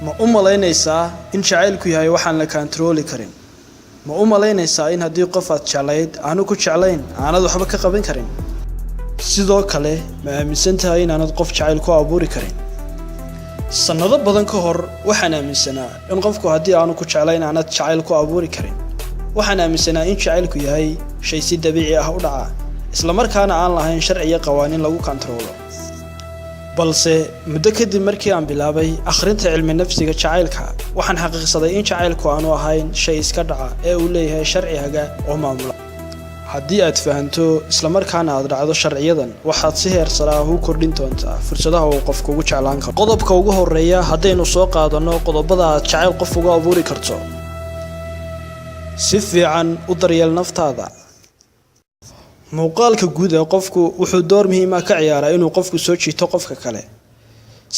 ma u malaynaysaa in jacaylku yahay waxaan la kantarooli karin ma u malaynaysaa in haddii qof aad jeclayd aanu ku jeclayn aanad waxba ka qaban karin sidoo kale ma aaminsan tahay inaanad qof jacayl ku abuuri karin sanado badan ka hor waxaan aaminsanaa in qofku haddii aanu ku jeclayn aanad jacayl ku abuuri karin waxaan aaminsanaa in jacaylku yahay shay si dabiici ah u dhaca isla markaana aan lahayn sharci iyo qawaaniin lagu kantaroolo balse muddo kadib markii aan bilaabay akhrinta cilmi nafsiga jacaylka waxaan xaqiiqsaday in jacaylku aanu ahayn shay iska dhaca ee uu leeyahay sharci haga oo maamula haddii aad fahanto isla markaana aad dhacdo sharciyadan waxaad si heer sare ah u kordhin doontaa fursadaha uu qofku ugu jeclaan karo qodobka ugu horeeya haddaynu soo qaadano qodobada aad jacayl qof uga abuuri karto si fiican u daryeel naftaada muuqaalka guud ee qofku wuxuu door muhiim ah ka ciyaaraa inuu qofku soo jiito qofka kale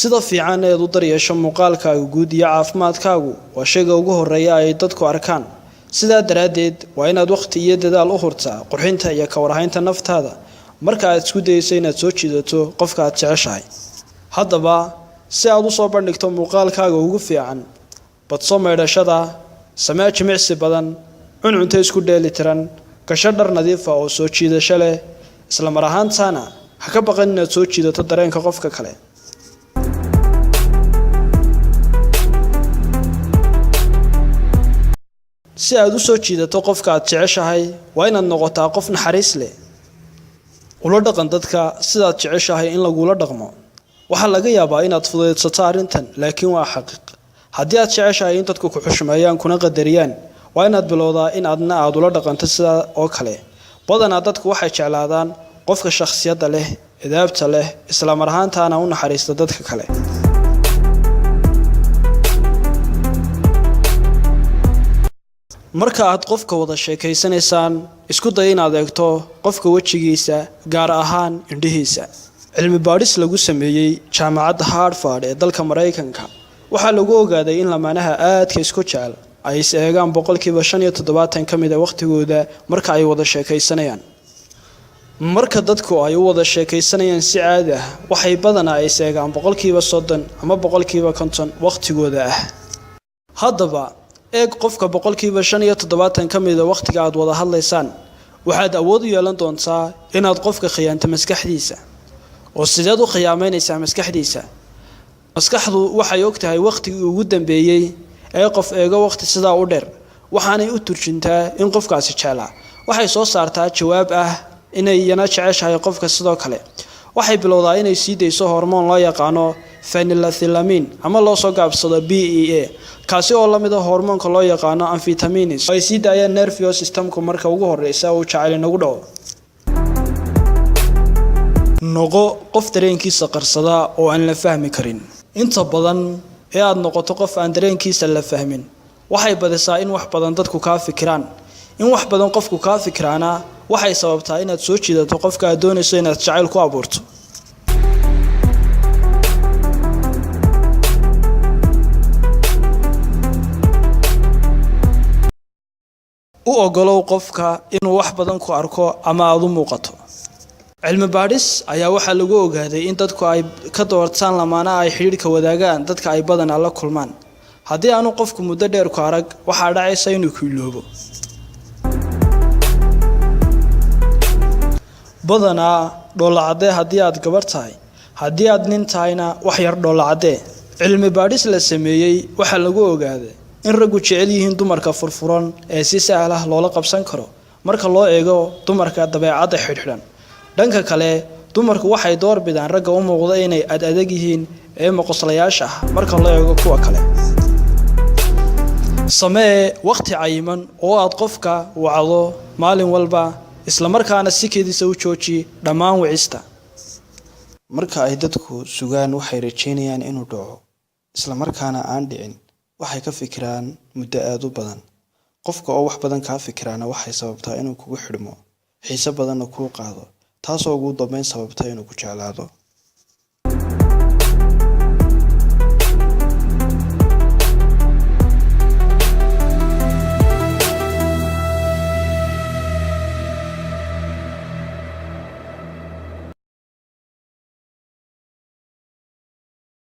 sida fiican ee u daryeesho muuqaalkaaga guud iyo caafimaadkaagu waa shayga ugu horeeya ay dadku arkaan sidaa daraaddeed waa inaad waqti iyo dadaal u hurtaa qurxinta iyo ka warhaynta naftaada marka aad isku dayayso inaad soo jiidato qofka aad jeceshahay haddaba si aad u soo bandhigto muuqaalkaaga ugu fiican badso maydhashada samee jimicsi badan cunto isku dheelitiran gasho dhar nadiif ah oo soo jiidasho leh isla mar ahaantaana ha ka baqan inaad soo jiidato dareenka qofka kale si aad u soo jiidato qofka aad jeceshahay waa inaad noqotaa qof naxariis leh ula dhaqan dadka sidaad jeceshahay in lagula dhaqmo waxaa laga yaabaa inaad fudaydsato arrintan laakiin waa xaqiiq haddii aad jeceshahay in dadku ku xushmeeyaan kuna qadariyaan waa inaad bilowdaa in adna aad ula dhaqanto sidaa oo kale badanaa dadku waxay jeclaadaan qofka shakhsiyadda leh edaabta leh isla mar ahaantaana u naxariista dadka kale marka aad qofka wada sheekaysanaysaan isku day inaad eegto qofka wejigiisa gaar ahaan indhihiisa cilmi baadhis lagu sameeyey jaamacadda Harvard ee dalka Mareykanka waxaa lagu ogaaday in lamaanaha aadka isku jecel ay is eegaan 75% ka mid ah waqtigooda marka ay wada sheekaysanayaan marka dadku ay u wada sheekaysanayaan si caadi ah waxay badanaa is eegaan 30% ama 50% waqtigooda ah haddaba eeg qofka 75% ka mid ah waqtiga aad wada hadlaysaan waxaad awood u yeelan doontaa inaad qofka khiyaanto maskaxdiisa oo sideed u khiyaameynaysaa maskaxdiisa maskaxdu waxay ogtahay waqtigii ugu dambeeyay ee qof eego waqti sidaa u dheer waxaanay u turjintaa in qofkaasi jeclaa waxay soo saartaa jawaab ah inay yana jeceshahay qofka sidoo kale waxay bilowdaa inay sii deyso hormoon loo yaqaano phenylethylamine ama loo soo gaabsado BEA kaasi oo la mid ah hormoonka loo yaqaano amphetamines ay sii daayaan nervous systemku marka ugu horeysa uu jacayl inagu dhaco noqo qof dareenkiisa qarsada oo aan la fahmi karin inta badan ee aad noqoto qof aan dareenkiisa la fahmin waxay badisaa in wax badan dadku ka fikiraan in wax badan qofku ka fikiraana waxay sababtaa inaad soo jiidato qofka aad doonayso inaad jacayl ku abuurto u ogolow qofka inuu wax badan ku arko ama aad u muuqato cilmi baadhis ayaa waxaa lagu ogaaday in dadku ay ka doortaan lamaanaha ay xiriirka wadaagaan dadka ay badanaa la kulmaan haddii aanu qofku muddo dheer ku arag waxaa dhacaysa inuu ku iloobo badanaa dhoolacadee haddii aad gabar tahay haddii aad nin tahayna wax yar dhoolacadee cilmi baadhis la sameeyey waxaa lagu ogaaday in raggu jecel yihiin dumarka furfuran ee si sahal ah loola qabsan karo marka loo eego dumarka dabeecadda xidhxidhan dhanka kale dumarku waxay door bidaan ragga u muuqda inay adag yihiin ee maqoslayaasha ah marka loo eego kuwa kale samee waqti cayiman oo aad qofka wacdo maalin walba isla markaana si keediisa u jooji dhammaan wicista marka ay dadku sugaan waxay rajeynayaan inuu dhaco isla markaana aan dhicin waxay ka fikiraan muddo aad u badan qofka oo wax badan ka fikiraana waxay sababtaa inuu kugu xidhmo xiiso badanna kuu qaado taasoo ugu dambeyn sababta inuu ku jeclaado